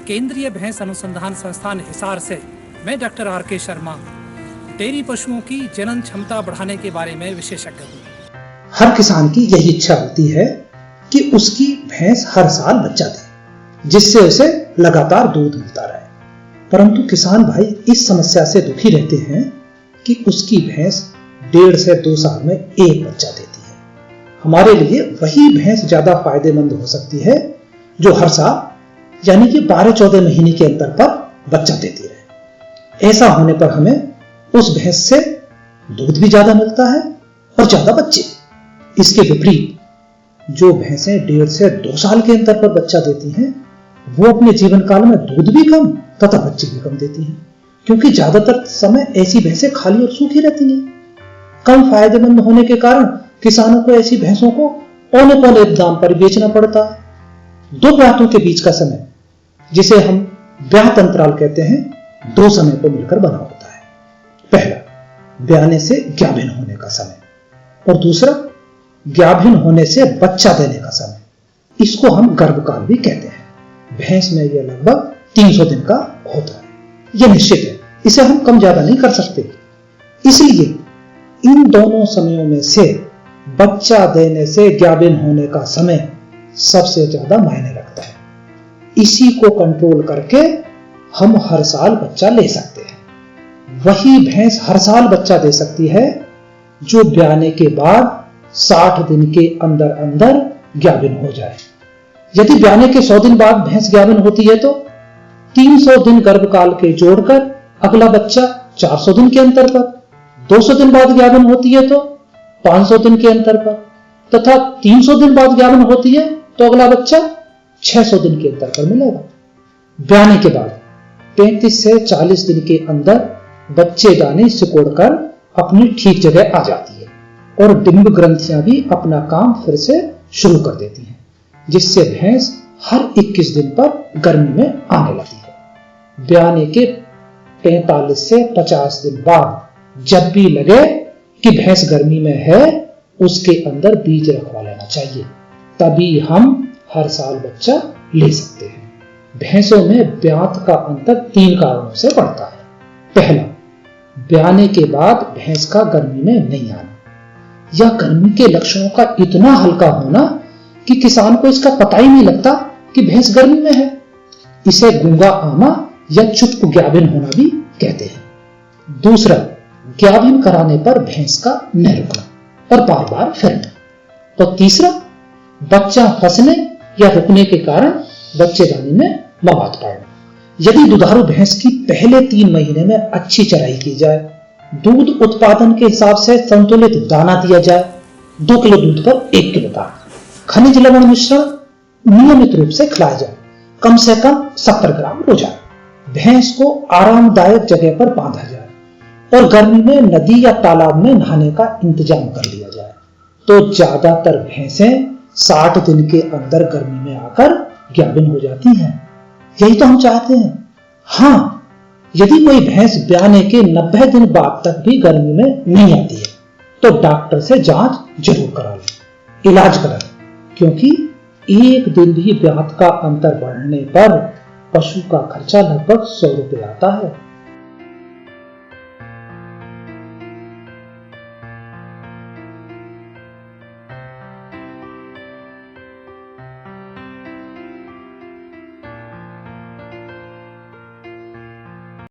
केंद्रीय भैंस अनुसंधान संस्थान हिसार से मैं डॉक्टर आर.के. शर्मा डेयरी पशुओं की जनन क्षमता बढ़ाने के बारे में विशेषज्ञ हूँ। हर किसान की यही इच्छा होती है कि उसकी भैंस हर साल बच्चा दे, जिससे उसे लगातार दूध मिलता रहे। परंतु किसान भाई इस समस्या से दुखी रहते हैं कि उसकी भैंस 1.5 से 2 साल में एक बच्चा देती है। हमारे लिए वही भैंस ज्यादा फायदेमंद हो सकती है जो हर साल यानी कि 12-14 महीने के अंतर पर बच्चा देती रहे। ऐसा होने पर हमें उस भैंस से दूध भी ज्यादा मिलता है और ज्यादा बच्चे। इसके विपरीत जो भैंसें 1.5 से 2 साल के अंतर पर बच्चा देती हैं, वो अपने जीवन काल में दूध भी कम तथा बच्चे भी कम देती हैं, क्योंकि ज्यादातर समय ऐसी भैंसें खाली और सूखी रहती हैं। कम फायदेमंद होने के कारण किसानों को ऐसी भैंसों को औने पौने दाम पर बेचना पड़ता है। 2 ब्यातों के बीच का समय, जिसे हम ब्यात अंतराल कहते हैं, 2 समय को मिलकर बना होता है। पहला, ब्याने से गाभिन होने का समय और दूसरा, गाभिन होने से बच्चा देने का समय। इसको हम गर्भकाल भी कहते हैं। भैंस में यह लगभग 300 दिन का होता है। यह निश्चित है, इसे हम कम ज्यादा नहीं कर सकते। इसलिए इन दोनों समयों में से बच्चा देने से गाभिन होने का समय सबसे ज्यादा मायने रखता है। इसी को कंट्रोल करके हम हर साल बच्चा ले सकते हैं। वही भैंस हर साल बच्चा दे सकती है जो ब्याने के बाद 60 दिन के अंदर अंदर गाभिन हो जाए। यदि ब्याने के 100 दिन बाद भैंस गाभिन होती है तो 300 दिन गर्भकाल के जोड़कर अगला बच्चा 400 दिन के अंतर पर, 200 दिन बाद गाभिन होती है तो 500 दिन के अंतर पर, तथा 300 दिन बाद गाभिन होती है तो अगला बच्चा 600 दिन के अंतर पर मिलेगा। ब्याने के बाद 35 से 40 दिन के अंदर बच्चेदानी सिकुड़कर अपनी ठीक जगह आ जाती है और डिंब ग्रंथियां भी अपना काम फिर से शुरू कर देती हैं, जिससे भैंस हर 21 दिन पर गर्मी में आने लगती है। ब्याने के 45 से 50 दिन बाद जब भी लगे कि भैंस गर्मी में है, उसके अंदर बीज रखवा लेना चाहिए, तभी हम हर साल बच्चा ले सकते हैं। भैंसों में ब्यात का अंतर 3 कारणों से बढ़ता है। पहला, ब्याने के बाद भैंस का गर्मी में नहीं आना, या गर्मी के लक्षणों का इतना हल्का होना कि किसान को इसका पता ही नहीं लगता कि भैंस गर्मी में है। इसे गूंगा आना या चुप गाभिन होना भी कहते हैं। दूसरा, गाभिन कराने पर भैंस का न रुकना और बार बार फिरना। और तीसरा, बच्चा फंसने या रुकने के कारण बच्चेदानी में मवाद पड़ना। यदि दुधारू भैंस की पहले 3 महीने में अच्छी चराई की जाए, दूध उत्पादन के हिसाब से संतुलित दाना दिया जाए, 2 किलो दूध पर 1 किलो दाना, खनिज लवण मिश्रण नियमित रूप से खिलाया जाए, कम से कम 70 ग्राम रोजाना, भैंस को आरामदायक जगह पर बांधा जाए और गर्मी में नदी या तालाब में नहाने का इंतजाम कर लिया जाए, तो ज्यादातर भैंसें 60 दिन के अंदर गर्मी में आकर गाभिन हो जाती हैं। यही तो हम चाहते हैं। हाँ, यदि कोई भैंस ब्याने के 90 दिन बाद तक भी गर्मी में नहीं आती है तो डॉक्टर से जांच जरूर करा लें, इलाज करा लें, क्योंकि 1 दिन भी ब्यात का अंतर बढ़ने पर पशु का खर्चा लगभग 100 रुपए आता है।